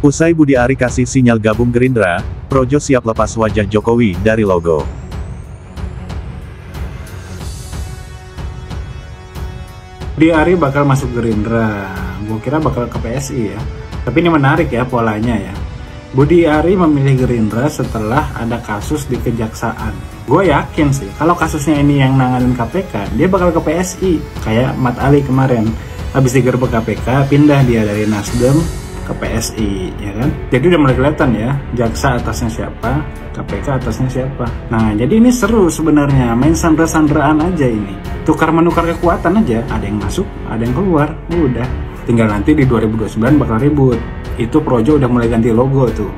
Usai Budi Ari kasih sinyal gabung Gerindra, Projo siap lepas wajah Jokowi dari logo. Budi Ari bakal masuk Gerindra, gue kira bakal ke PSI ya. Tapi ini menarik ya polanya ya. Budi Ari memilih Gerindra setelah ada kasus di Kejaksaan. Gue yakin sih, kalau kasusnya ini yang nanganin KPK, dia bakal ke PSI. Kayak Mat Ali kemarin, habis digerebek KPK, pindah dia dari Nasdem ke PSI, ya kan? Jadi udah mulai kelihatan ya, jaksa atasnya siapa, KPK atasnya siapa. Nah, jadi ini seru sebenarnya, main sandra-sandraan aja ini. Tukar menukar kekuatan aja, ada yang masuk, ada yang keluar, udah. Tinggal nanti di 2029 bakal ribut. Itu Projo udah mulai ganti logo tuh.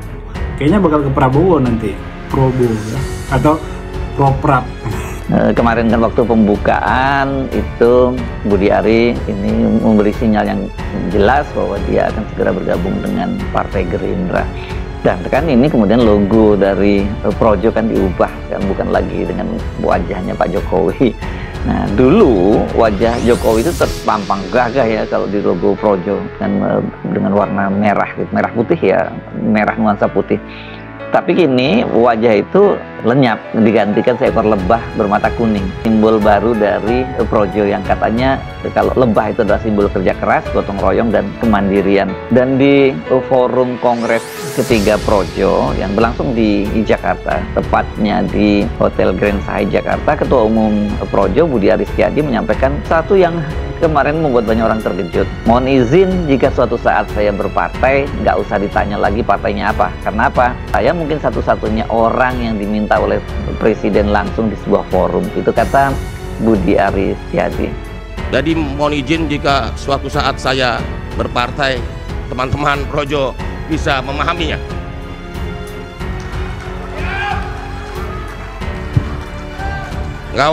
Kayaknya bakal ke Prabowo nanti, Probo ya, atau Proprap. Kemarin kan waktu pembukaan itu Budi Ari ini memberi sinyal yang jelas bahwa dia akan segera bergabung dengan Partai Gerindra. Dan kan ini kemudian logo dari Projo kan diubah, kan bukan lagi dengan wajahnya Pak Jokowi. Nah, dulu wajah Jokowi itu terpampang gagah ya kalau di logo Projo dengan warna merah, merah putih ya, merah nuansa putih. Tapi kini wajah itu lenyap, digantikan seekor lebah bermata kuning. Simbol baru dari Projo yang katanya kalau lebah itu adalah simbol kerja keras, gotong royong, dan kemandirian. Dan di forum kongres ketiga Projo yang berlangsung di Jakarta, tepatnya di Hotel Grand Sahai Jakarta, Ketua Umum Projo Budi Ari Setiadi menyampaikan satu yang kemarin membuat banyak orang terkejut. Mohon izin jika suatu saat saya berpartai, nggak usah ditanya lagi partainya apa. Karena apa? Saya mungkin satu-satunya orang yang diminta oleh presiden langsung di sebuah forum. Itu kata Budi Ari Setiadi. Jadi mohon izin jika suatu saat saya berpartai, teman-teman Projo bisa memahaminya. Nggak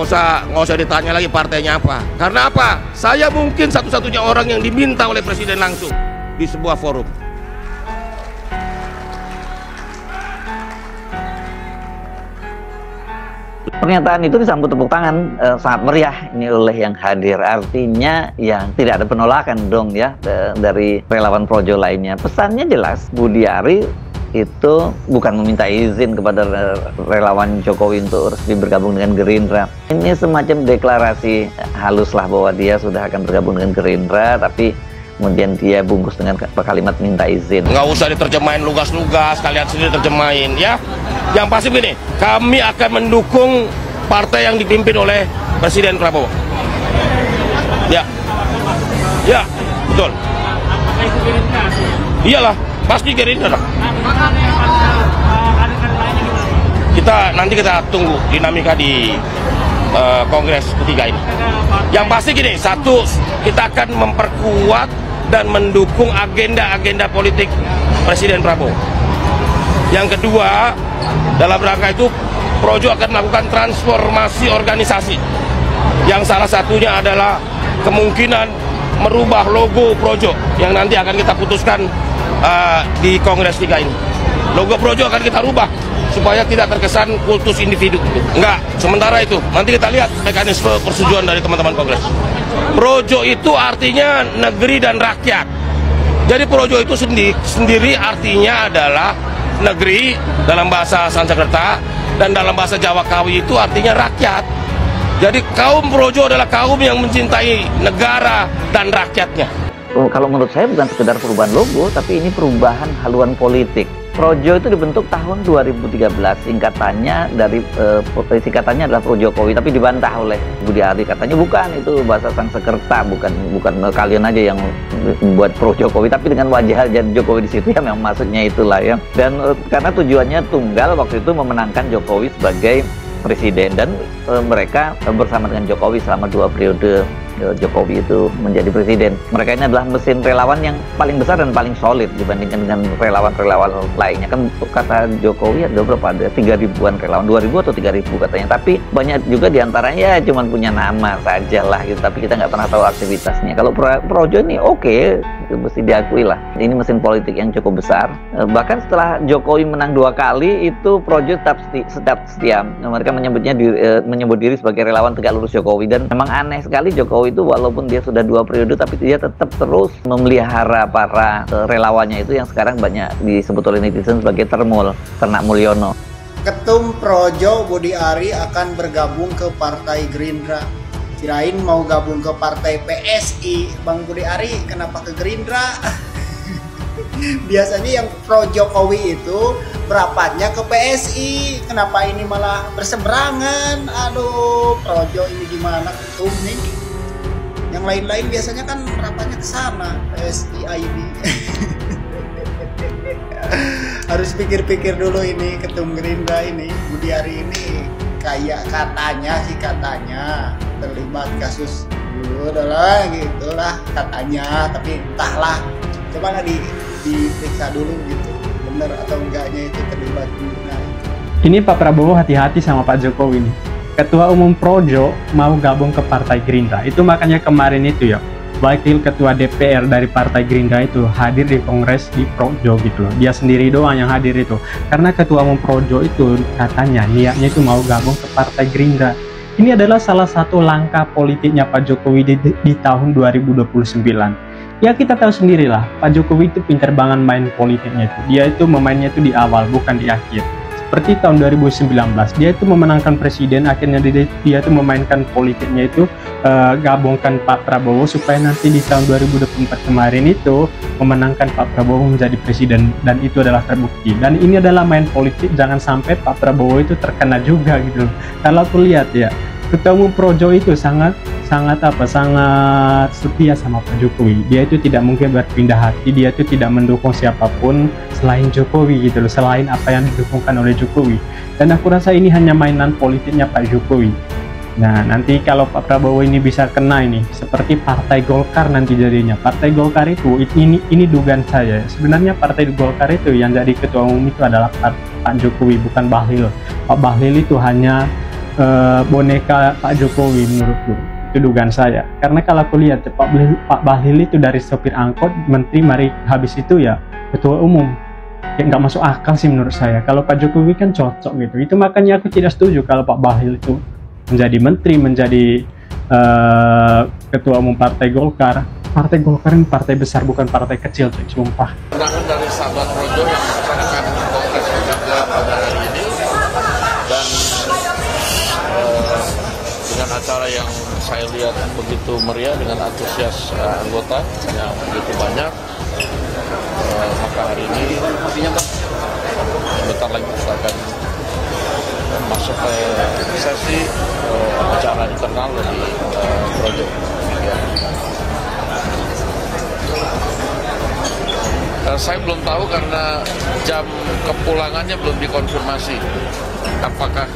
usah ditanya lagi partainya apa. Karena apa? Saya mungkin satu-satunya orang yang diminta oleh presiden langsung di sebuah forum. Pernyataan itu disambut tepuk tangan sangat meriah ini oleh yang hadir. Artinya ya tidak ada penolakan dong ya dari relawan Projo lainnya. Pesannya jelas, Budi Ari itu bukan meminta izin kepada relawan Jokowi untuk resmi bergabung dengan Gerindra. Ini semacam deklarasi halus lah bahwa dia sudah akan bergabung dengan Gerindra, tapi kemudian dia bungkus dengan kalimat minta izin. Nggak usah diterjemahin lugas-lugas, kalian sendiri terjemahin ya. Yang pasti begini, kami akan mendukung partai yang dipimpin oleh Presiden Prabowo. Ya, ya, betul. Iyalah, pasti Gerindra. Nanti kita tunggu dinamika di kongres ketiga ini. Yang pasti gini, satu, kita akan memperkuat dan mendukung agenda-agenda politik Presiden Prabowo. Yang kedua, dalam rangka itu Projo akan melakukan transformasi organisasi, yang salah satunya adalah kemungkinan merubah logo Projo yang nanti akan kita putuskan di kongres 3 ini. Logo Projo akan kita rubah supaya tidak terkesan kultus individu. Enggak, sementara itu nanti kita lihat mekanisme persetujuan dari teman-teman kongres. Projo itu artinya negeri dan rakyat. Jadi Projo itu sendiri artinya adalah negeri dalam bahasa Sanskerta, dan dalam bahasa Jawa Kawi itu artinya rakyat. Jadi kaum Projo adalah kaum yang mencintai negara dan rakyatnya. Kalau menurut saya bukan sekedar perubahan logo, tapi ini perubahan haluan politik. Projo itu dibentuk tahun 2013, singkatannya adalah Pro Jokowi, tapi dibantah oleh Budi Ari, katanya bukan, itu bahasa Sanskerta, bukan kalian aja yang membuat Pro Jokowi, tapi dengan wajah Jokowi di situ ya memang maksudnya itulah ya. Dan karena tujuannya tunggal waktu itu memenangkan Jokowi sebagai presiden, dan mereka bersama dengan Jokowi selama 2 periode Jokowi itu menjadi presiden. Mereka ini adalah mesin relawan yang paling besar dan paling solid dibandingkan dengan relawan-relawan lainnya. Kan kata Jokowi ada berapa? Ada 3.000-an relawan, 2.000 atau 3.000 katanya. Tapi banyak juga diantaranya ya cuma punya nama saja lah gitu. Tapi kita nggak pernah tahu aktivitasnya. Kalau Projo ini oke, mesti diakui lah. Ini mesin politik yang cukup besar. Bahkan setelah Jokowi menang 2 kali, itu Projo tetap setia. Mereka menyebut diri sebagai relawan tegak lurus Jokowi. Dan memang aneh sekali Jokowi Jokowi itu walaupun dia sudah 2 periode, tapi dia tetap terus memelihara para relawannya itu yang sekarang banyak disebut oleh netizen sebagai ternak Mulyono. Ketum Projo Budi Ari akan bergabung ke Partai Gerindra. Kirain mau gabung ke Partai PSI. Bang Budi Ari kenapa ke Gerindra? Biasanya yang pro Jokowi itu berapatnya ke PSI. Kenapa ini malah berseberangan? Aduh, Projo ini gimana ketum nih? Yang lain-lain biasanya kan berapatnya ke sana, PSI ID. Harus pikir-pikir dulu ini ketum Gerindra ini, Budi Ari ini kayak katanya terlibat kasus dulu adalah gitulah katanya, tapi entahlah. Coba lah diperiksa dulu gitu, bener atau enggaknya itu terlibat juga. Ini Pak Prabowo hati-hati sama Pak Jokowi nih. Ketua Umum Projo mau gabung ke Partai Gerindra. Itu makanya kemarin itu ya, Wakil Ketua DPR dari Partai Gerindra itu hadir di Kongres di Projo gitu loh. Dia sendiri doang yang hadir itu. Karena Ketua Umum Projo itu katanya niatnya itu mau gabung ke Partai Gerindra. Ini adalah salah satu langkah politiknya Pak Jokowi di tahun 2029. Ya kita tahu sendirilah, Pak Jokowi itu pintar banget main politiknya itu. Dia itu memainnya itu di awal, bukan di akhir. Seperti tahun 2019, dia itu memenangkan presiden, akhirnya dia itu memainkan politiknya itu gabungkan Pak Prabowo supaya nanti di tahun 2024 kemarin itu memenangkan Pak Prabowo menjadi presiden, dan itu adalah terbukti. Dan ini adalah main politik, jangan sampai Pak Prabowo itu terkena juga gitu. Kalau aku lihat ya, Ketua Umum Projo itu sangat setia sama Pak Jokowi. Dia itu tidak mungkin berpindah hati, dia itu tidak mendukung siapapun selain Jokowi gitu loh, selain apa yang didukungkan oleh Jokowi. Dan aku rasa ini hanya mainan politiknya Pak Jokowi. Nah, nanti kalau Pak Prabowo ini bisa kena ini, seperti Partai Golkar nanti jadinya. Partai Golkar itu, ini dugaan saya. Sebenarnya Partai Golkar itu yang jadi ketua umum itu adalah Pak Jokowi, bukan Bahlil. Pak Bahlil itu hanya boneka Pak Jokowi menurutku. Itu dugaan saya. Karena kalau aku lihat Pak Bahlil itu dari sopir angkot, menteri, mari habis itu ya ketua umum. Ya nggak masuk akal sih menurut saya. Kalau Pak Jokowi kan cocok gitu. Itu makanya aku tidak setuju kalau Pak Bahlil itu menjadi menteri, menjadi ketua umum Partai Golkar. Partai Golkar ini partai besar, bukan partai kecil, sumpah. Undangan dari sahabat Projo yang melaksanakan kongres juga pada hari ini, dan dengan acara yang saya lihat begitu meriah dengan antusias anggota yang begitu banyak, maka hari ini bentar lagi kita akan masuk ke sesi acara internal dari Projo. Saya belum tahu karena jam kepulangannya belum dikonfirmasi. Apakah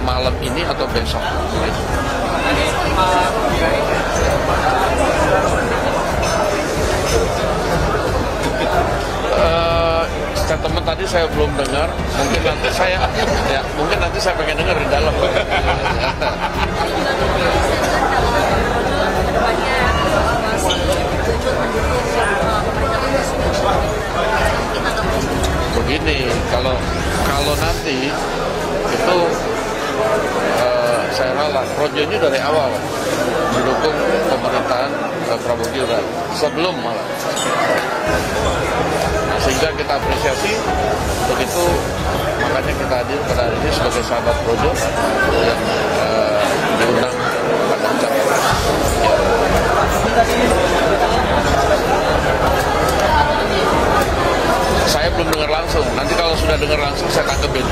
malam ini atau besok? Statement tadi saya belum dengar. Mungkin nanti saya pengen dengar di dalam. Begini, kalau nanti itu saya rela Projo ini dari awal mendukung pemerintahan Prabowo Gibran sebelum malah, sehingga kita apresiasi begitu, makanya kita hadir pada hari ini sebagai sahabat Projo yang diundang pada acara. Saya belum dengar langsung, nanti kalau sudah dengar langsung saya tangkepin.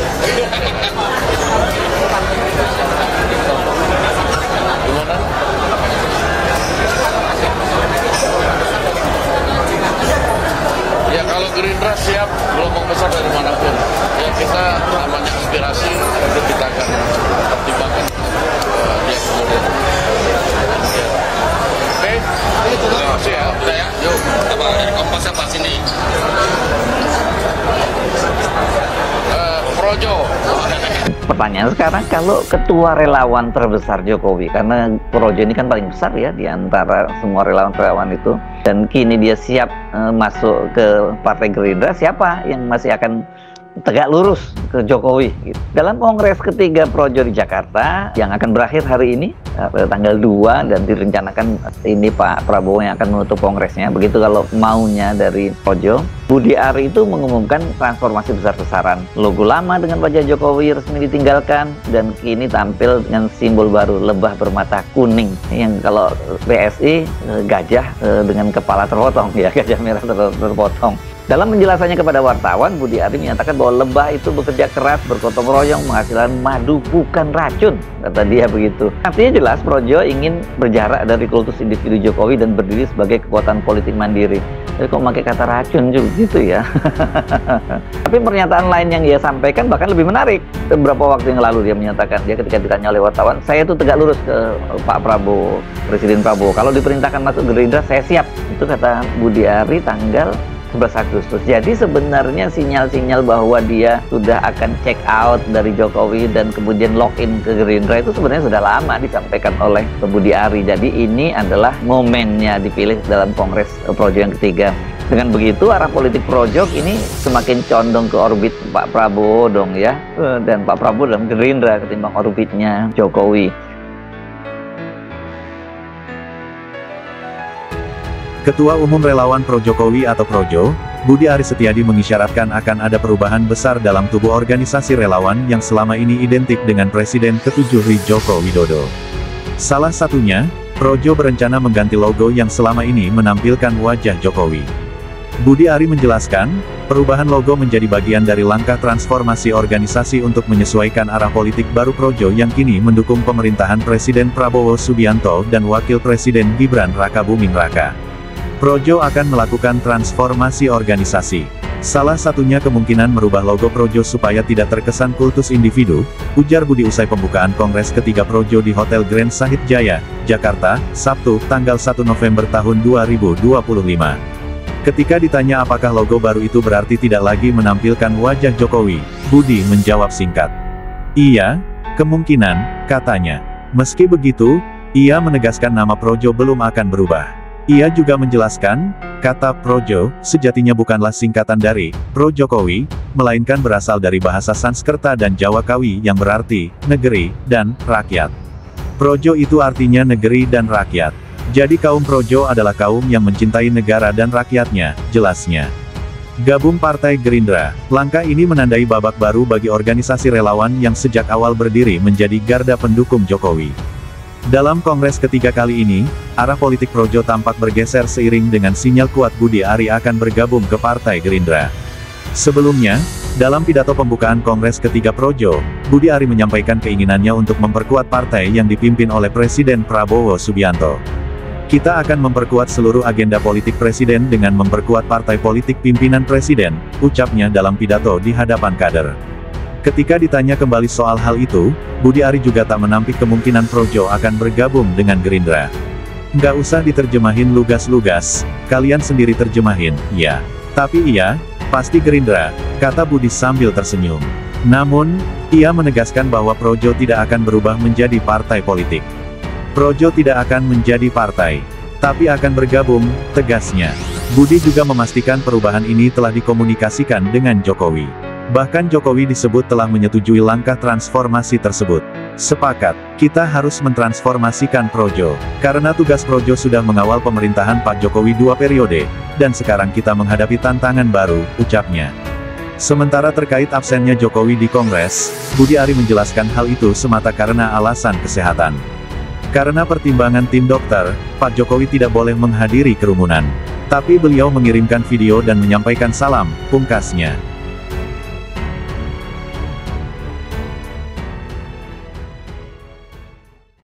Gimana? Ya kalau Gerindra siap gelombang besar dari manapun, ya kita namanya aspirasi, itu kita akan pertimbangkan dia kemudian. Oke, terima kasih ya. Udah ya, yuk. Apa dari Kompas apa sini? Projo. Pertanyaan sekarang, kalau ketua relawan terbesar Jokowi, karena Projo ini kan paling besar ya di antara semua relawan-relawan itu, dan kini dia siap masuk ke Partai Gerindra, siapa yang masih akan tegak lurus ke Jokowi gitu. Dalam kongres ketiga Projo di Jakarta yang akan berakhir hari ini, tanggal 2 dan direncanakan ini Pak Prabowo yang akan menutup kongresnya. Begitu kalau maunya dari Projo. Budi Ari itu mengumumkan transformasi besar-besaran. Logo lama dengan wajah Jokowi resmi ditinggalkan dan kini tampil dengan simbol baru, lebah bermata kuning. Yang kalau PSI gajah dengan kepala terpotong, ya, gajah merah terpotong. Dalam penjelasannya kepada wartawan, Budi Ari menyatakan bahwa lebah itu bekerja keras, bergotong royong, menghasilkan madu, bukan racun, kata dia begitu. Artinya jelas Projo ingin berjarak dari kultus individu Jokowi dan berdiri sebagai kekuatan politik mandiri. Tapi kok pakai kata racun juga gitu ya. Tapi pernyataan lain yang dia sampaikan bahkan lebih menarik. Beberapa waktu yang lalu dia menyatakan, dia ketika ditanya oleh wartawan, saya itu tegak lurus ke Pak Prabowo, Presiden Prabowo. Kalau diperintahkan masuk Gerindra, saya siap. Itu kata Budi Ari tanggal 11 Agustus. Jadi sebenarnya sinyal-sinyal bahwa dia sudah akan check out dari Jokowi dan kemudian login ke Gerindra itu sebenarnya sudah lama disampaikan oleh Budi Ari. Jadi ini adalah momennya dipilih dalam Kongres Projo yang ketiga. Dengan begitu arah politik Projo ini semakin condong ke orbit Pak Prabowo dong ya. Dan Pak Prabowo dalam Gerindra ketimbang orbitnya Jokowi. Ketua Umum Relawan Pro Jokowi atau Projo, Budi Ari Setiadi mengisyaratkan akan ada perubahan besar dalam tubuh organisasi relawan yang selama ini identik dengan Presiden ke-7 Joko Widodo. Salah satunya, Projo berencana mengganti logo yang selama ini menampilkan wajah Jokowi. Budi Ari menjelaskan, perubahan logo menjadi bagian dari langkah transformasi organisasi untuk menyesuaikan arah politik baru Projo yang kini mendukung pemerintahan Presiden Prabowo Subianto dan Wakil Presiden Gibran Rakabuming Raka. Projo akan melakukan transformasi organisasi. Salah satunya kemungkinan merubah logo Projo supaya tidak terkesan kultus individu, ujar Budi usai pembukaan Kongres ketiga Projo di Hotel Grand Sahit Jaya, Jakarta, Sabtu, tanggal 1 November tahun 2025. Ketika ditanya apakah logo baru itu berarti tidak lagi menampilkan wajah Jokowi, Budi menjawab singkat. Iya, kemungkinan, katanya. Meski begitu, ia menegaskan nama Projo belum akan berubah. Ia juga menjelaskan, kata Projo, sejatinya bukanlah singkatan dari Pro Jokowi, melainkan berasal dari bahasa Sanskerta dan Jawa Kawi yang berarti negeri dan rakyat. Projo itu artinya negeri dan rakyat. Jadi kaum Projo adalah kaum yang mencintai negara dan rakyatnya, jelasnya. Gabung Partai Gerindra, langkah ini menandai babak baru bagi organisasi relawan yang sejak awal berdiri menjadi garda pendukung Jokowi. Dalam Kongres ketiga kali ini, arah politik Projo tampak bergeser seiring dengan sinyal kuat Budi Ari akan bergabung ke Partai Gerindra. Sebelumnya, dalam pidato pembukaan Kongres ketiga Projo, Budi Ari menyampaikan keinginannya untuk memperkuat partai yang dipimpin oleh Presiden Prabowo Subianto. Kita akan memperkuat seluruh agenda politik Presiden dengan memperkuat partai politik pimpinan Presiden, ucapnya dalam pidato di hadapan kader. Ketika ditanya kembali soal hal itu, Budi Ari juga tak menampik kemungkinan Projo akan bergabung dengan Gerindra. Nggak usah diterjemahin lugas-lugas, kalian sendiri terjemahin, ya. Tapi iya, pasti Gerindra, kata Budi sambil tersenyum. Namun, ia menegaskan bahwa Projo tidak akan berubah menjadi partai politik. Projo tidak akan menjadi partai, tapi akan bergabung, tegasnya. Budi juga memastikan perubahan ini telah dikomunikasikan dengan Jokowi. Bahkan Jokowi disebut telah menyetujui langkah transformasi tersebut. Sepakat, kita harus mentransformasikan Projo. Karena tugas Projo sudah mengawal pemerintahan Pak Jokowi 2 periode, dan sekarang kita menghadapi tantangan baru, ucapnya. Sementara terkait absennya Jokowi di Kongres, Budi Ari menjelaskan hal itu semata karena alasan kesehatan. Karena pertimbangan tim dokter, Pak Jokowi tidak boleh menghadiri kerumunan. Tapi beliau mengirimkan video dan menyampaikan salam, pungkasnya.